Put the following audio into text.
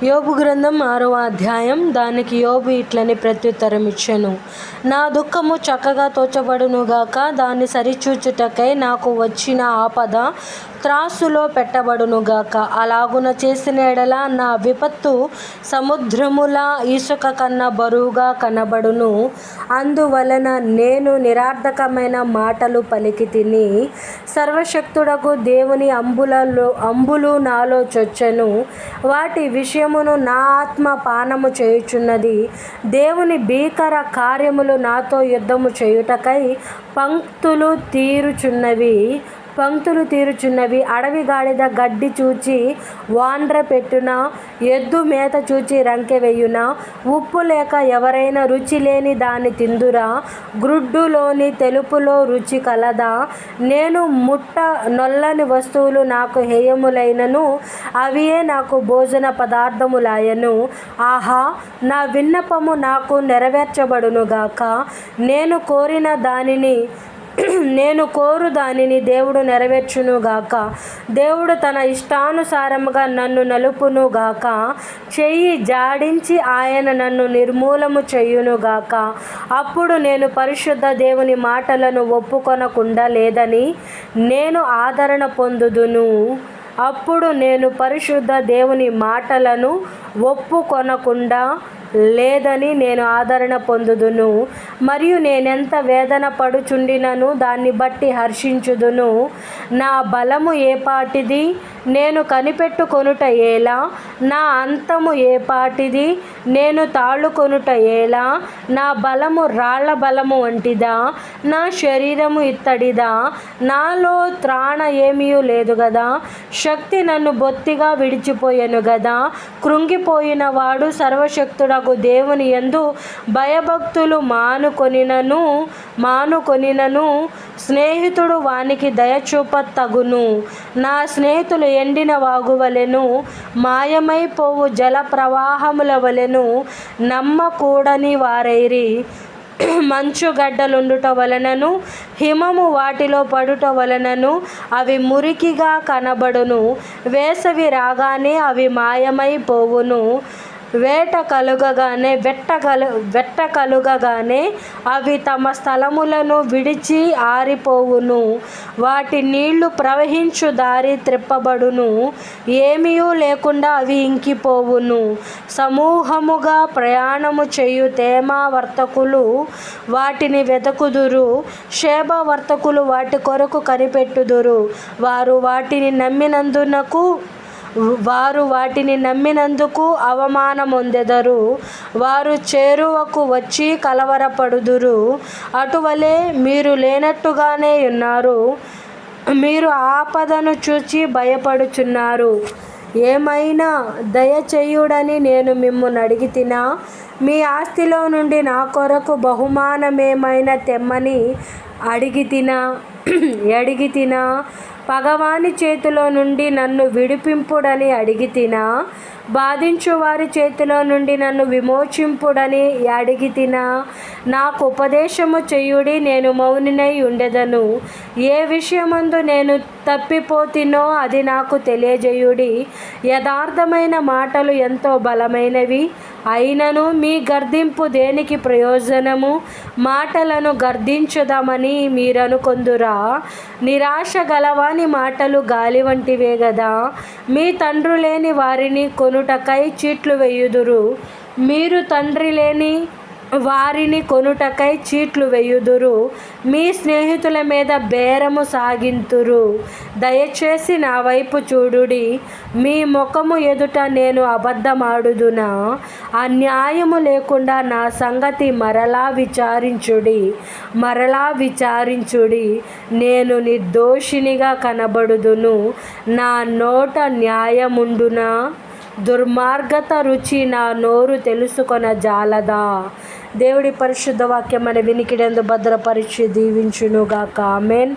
యోబు గ్రంథం 6వ అధ్యాయం. దానికి యోబు ఇట్లని ప్రత్యుత్తరం ఇచ్చెను: నా దుఃఖము చక్కగా తోచబడునుగాక, దాన్ని సరిచూచుటకై నాకు వచ్చిన ఆపద త్రాసులో పెట్టబడునుగాక. అలాగున చేసిన ఎడల నా విపత్తు సముద్రముల ఇసుక కన్నా బరువుగా కనబడును. అందువలన నేను నిరర్థకమైన మాటలు పలికి తిని, సర్వశక్తుడకు దేవుని అంబులు నాలో చొచ్చెను. వాటి విషయమును నా ఆత్మ పానము చేయుచున్నది. దేవుని భీకర కార్యములు నాతో యుద్ధము చేయుటకై పంక్తులు తీరుచున్నవి. అడవి గాడిద గడ్డి చూచి వాండ్ర పెట్టున, ఎద్దు మేత చూచి రంకె వెయ్యున. ఉప్పు లేక ఎవరైనా రుచి లేని దాన్ని తిందురా? గ్రుడ్డులోని తెలుపులో రుచి కలదా? నేను ముట్ట నొల్లని వస్తువులు నాకు హేయములైనను, అవియే నాకు భోజన పదార్థములాయను. ఆహా, నా విన్నపము నాకు నెరవేర్చబడునుగాక. నేను కోరు దానిని దేవుడు నెరవేర్చునుగాక. దేవుడు తన ఇష్టానుసారముగా నన్ను నలుపునుగాక. చెయ్యి జాడించి ఆయన నన్ను నిర్మూలము చేయునుగాక. అప్పుడు నేను పరిశుద్ధ దేవుని మాటలను ఒప్పుకొనకుండా లేదని నేను ఆదరణ పొందుదును. అప్పుడు నేను పరిశుద్ధ దేవుని మాటలను ఒప్పుకొనకుండా లేదని నేను ఆదరణ పొందుదును. మరియు నేనెంత వేదన పడుచుండినను దాన్ని బట్టి హర్షించుదును. నా బలము ఏపాటిది? నేను కనిపెట్టుకొనుట ఎలా? నా అంతము ఏపాటిది? నేను తాళుకొనుట ఎలా? నా బలము రాళ్ల బలము వంటిదా? నా శరీరము ఇత్తడిదా? నాలో త్రాణ ఏమీ లేదు గదా. శక్తి నన్ను బొత్తిగా విడిచిపోయెను గదా. కృంగిపోయిన వాడు సర్వశక్తుడగు దేవుని యందు భయభక్తులు మానుకొనినను స్నేహితుడు వానికి దయచూప తగును. నా స్నేహితులు ఎండిన వాగువలెను, మాయమైపోవు జల ప్రవాహముల వలెను నమ్మకూడని వారైరి. మంచుగడ్డలుండుట వలనను హిమము వాటిలో పడుట వలనను అవి మురికిగా కనబడును. వేసవి రాగానే అవి మాయమైపోవును. వెట్ట కలుగగానే అవి తమ స్థలములను విడిచి ఆరిపోవును. వాటి నీళ్లు ప్రవహించు దారి త్రిప్పబడును. ఏమీయూ లేకుండా అవి ఇంకిపోవును. సమూహముగా ప్రయాణము చేయు తేమా వర్తకులు వాటిని వెదకుదురు. షేబ వర్తకులు వాటి కొరకు కనిపెట్టుదురు. వారు వాటిని నమ్మినందుకు అవమానమొందెదరు. వారు చేరువకు వచ్చి కలవరపడుదురు. అటువలే మీరు లేనట్టుగానే ఉన్నారు. మీరు ఆపదను చూచి భయపడుచున్నారు. ఏమైనా దయచేయుడని నేను మిమ్మును అడిగితినా? మీ ఆస్తిలో నుండి నా కొరకు బహుమానమేమైనా తెమ్మని అడిగితినా? పగవాని చేతిలో నుండి నన్ను విడిపింపుడని అడిగితినా? బాధించు వారి చేతిలో నుండి నన్ను విమోచింపుడని అడిగితినా? నాకు ఉపదేశము చేయుడి, నేను మౌనినై ఉండెదను. ఏ విషయమందు నేను తప్పిపోతినో అది నాకు తెలియజేయుడి. యథార్థమైన మాటలు ఎంతో బలమైనవి. అయినను మీ గర్దింపు దేనికి ప్రయోజనము? మాటలను గర్దించుదామని మీరనుకొందురా? నిరాశ గలవాని మాటలు గాలి వంటివే గదా. మీ తండ్రి లేని వారిని కొనుటకై చీట్లు వేయుదురు. మీరు తండ్రి లేని వారిని కొనుటకై చీట్లు వేయుదురు. మీ స్నేహితుల మీద బేరము సాగింతురు. దయచేసి నా వైపు చూడుడి. మీ ముఖము ఎదుట నేను అబద్ధమాడుదునా? అన్యాయము లేకుండా నా సంగతి మరలా విచారించుడి. నేను నిర్దోషినిగా కనబడుదును. నా నోట న్యాయముండునా? దుర్మార్గత రుచి నా నోరు తెలుసుకొన జాలదా? దేవుడి పరిశుద్ధ వాక్యం మన వినికిడందు భద్రపరిచి దీవించునుగాక. ఆమేన్.